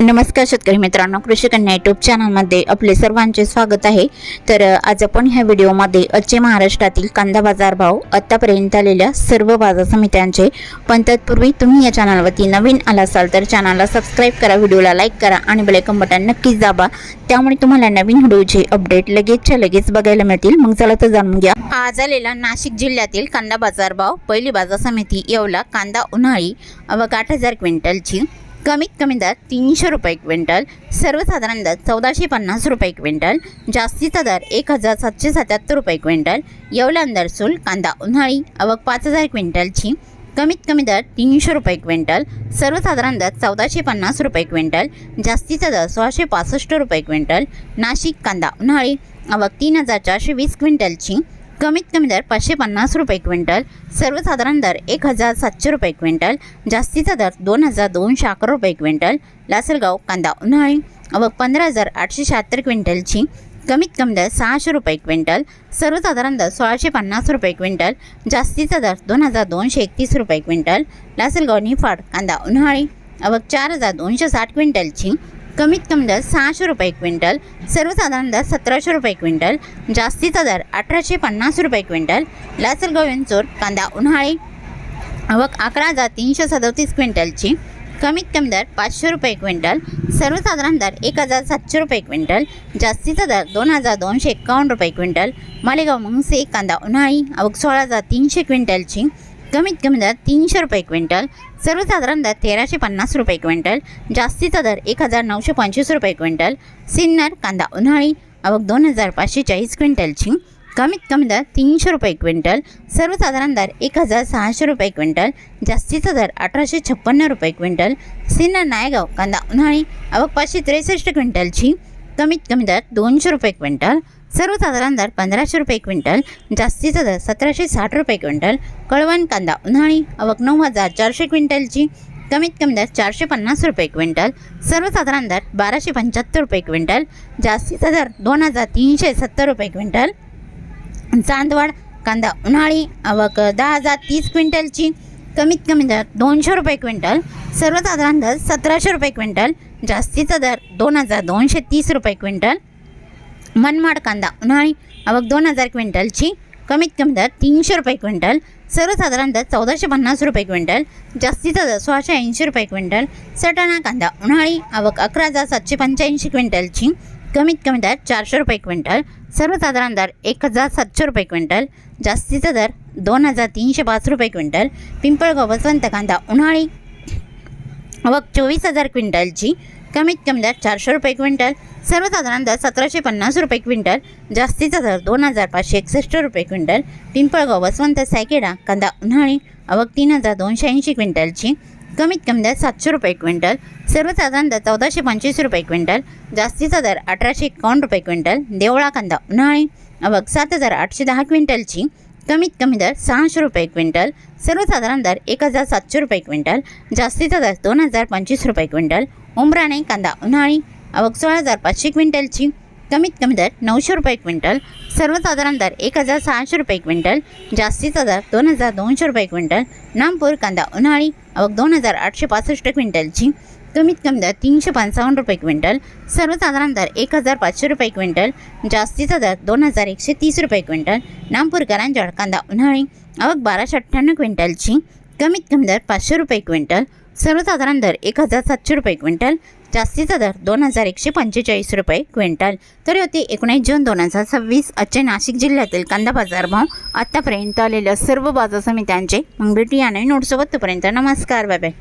नमस्कार शेतकरी मित्रांनो, कृषी कन्या यूट्यूब चॅनलमध्ये आपले सर्वांचे स्वागत आहे। तर आज आपण ह्या व्हिडिओमध्ये आजचे महाराष्ट्रातील कांदा बाजार भाव, आतापर्यंत आलेल्या सर्व बाजार समित्यांचे, पण तत्पूर्वी तुम्ही या चॅनलवरती नवीन आला असाल तर चॅनलला सबस्क्राइब करा, व्हिडिओला लाईक करा आणि बेल आयकॉन बटन नक्कीच दाबा, त्यामुळे तुम्हाला नवीन व्हिडिओचे अपडेट लगेच बघायला मिळतील। मग चला तर जाणून घ्या आज आलेला नाशिक जिल्ह्यातील कांदा बाजार भाव। पहिली बाजार समिती येवला कांदा उन्हाळी आवक 8000 क्विंटलची, कमीत कमी दर 300 रुपये क्विंटल, सर्वसाधारण दर 1450 रुपये क्विंटल, जास्तीचा दर 1777 रुपये क्विंटल। येवला अंदरसूल कांदा उन्हाळी आवक 5000 क्विंटलची, कमीत कमी दर 300 रुपये क्विंटल, सर्वसाधारण दर 1450 रुपये क्विंटल, जास्तीचा दर 1665 रुपये क्विंटल। नाशिक कांदा उन्हाळी आवक 3420 क्विंटलची, कमीत कमी दर 550 रुपये क्विंटल, सर्वसाधारण दर 1700 रुपये क्विंटल, जास्तीचा दर 2211 रुपये क्विंटल। लासलगाव कांदा उन्हाळी आवक 15876 क्विंटलची, कमीत कमी दर 600 रुपये क्विंटल, सर्वसाधारण दर 1650 रुपये क्विंटल, जास्तीचा दर 2231 रुपये क्विंटल। लासलगाव निफाड कांदा उन्हाळी आवक 4260 क्विंटलची, कमीत कमी दर 600 रुपये क्विंटल, सर्वसाधारण दर 1700 रुपये क्विंटल, जास्तीचा दर 1850 रुपये क्विंटल। लासलगाव विंचूर कांदा उन्हाळी आवक 11337 क्विंटलची, कमीत कमी दर 500 रुपये क्विंटल, सर्वसाधारण दर 1700 रुपये क्विंटल, जास्तीचा दर 2251 रुपये क्विंटल। मालेगाव मुंगसे कांदा उन्हाळी आवक 16300 क्विंटलची, कमीत कमी दर 300 रुपये क्विंटल, सर्वसाधारण दर 1350 रुपये क्विंटल, जास्तीचा दर 1925 रुपये क्विंटल। सिन्नर कांदा उन्हाळी आवक 2540 क्विंटलची, कमीत कमी दर 300 रुपये क्विंटल, सर्वसाधारण दर 1600 रुपये क्विंटल, जास्तीचा दर 1856 रुपये क्विंटल। सिन्नर नायगाव कांदा उन्हाळी आवक 563 क्विंटलची, कमीत कमी दर 200 रुपये क्विंटल, सर्वसाधारण दर 1500 रुपये क्विंटल, जास्तीचा दर 1760 रुपये क्विंटल। कळवण कांदा उन्हाळी आवक 9400 क्विंटलची, कमीत कमी दर 450 रुपये क्विंटल, सर्वसाधारण दर 1275 रुपये क्विंटल, जास्तीचा दर 2370 रुपये क्विंटल। चांदवड कांदा उन्हाळी आवक 10030 क्विंटलची, कमीत कमी दर 200 रुपये क्विंटल, सर्वसाधारण दर 1700 रुपये क्विंटल, जास्तीचा दर 2230 रुपये क्विंटल। मनमाड कांदा उन्हाळी आवक 2000 क्विंटलची, कमीत कमी दर 300 रुपये क्विंटल, सर्वसाधारण दर 1450 रुपये क्विंटल, जास्तीचा दर 1680 रुपये क्विंटल। सटाणा कांदा उन्हाळी आवक 11785 क्विंटलची, कमीत कमी दर 400 रुपये क्विंटल, सर्वसाधारण दर 1700 रुपये क्विंटल, जास्तीचा दर 2305 रुपये क्विंटल। पिंपळगाव वसंत कांदा उन्हाळी आवक 24000 क्विंटलची, कमीत कमी दर 400 रुपये क्विंटल, सर्वसाधारण दर 1750 रुपये क्विंटल, जास्तीचा दर 2561 रुपये क्विंटल। पिंपळगाव वसंत सॅकेडा कांदा उन्हाळी आवक 3280 क्विंटलची, कमीत कमी दर 700 रुपये क्विंटल, सर्वसाधारण दर 1425 रुपये क्विंटल, जास्तीचा दर 1851 रुपये क्विंटल। देवळा कांदा उन्हाळी आवक 7810 क्विंटलची, कमीत कमी दर 600 रुपये क्विंटल, सर्वसाधारण दर 1700 रुपये क्विंटल, जास्तीचा दर 2025 रुपये क्विंटल। उमराणे कांदा उन्हाळी आवक 16500 क्विंटलची, कमीत कमी दर 900 रुपये क्विंटल, सर्वसाधारण दर 1600 रुपये क्विंटल, जास्तीचा दर 2200 रुपये क्विंटल। नामपूर कांदा उन्हाळी आवक 2865 क्विंटलची, कमीत कमी दर 355 रुपये क्विंटल, सर्वसाधारण दर 1500 रुपये क्विंटल, जास्तीचा दर 2130 रुपये क्विंटल। नामपूर करंजड कांदा उन्हाळी आवक 1298 क्विंटलची, कमीत कमी दर 500 रुपये क्विंटल, सर्वसाधारण दर 1700 रुपये क्विंटल, जास्तीचा दर 2145 रुपये क्विंटल। तर होते 19 जून 2026 आजचे नाशिक जिल्ह्यातील कांदा बाजार भाव, आतापर्यंत आलेल्या सर्व बाजार समित्यांचे। मग भेटूया नवीन नोटसोबत, तोपर्यंत नमस्कार, बाय बाय।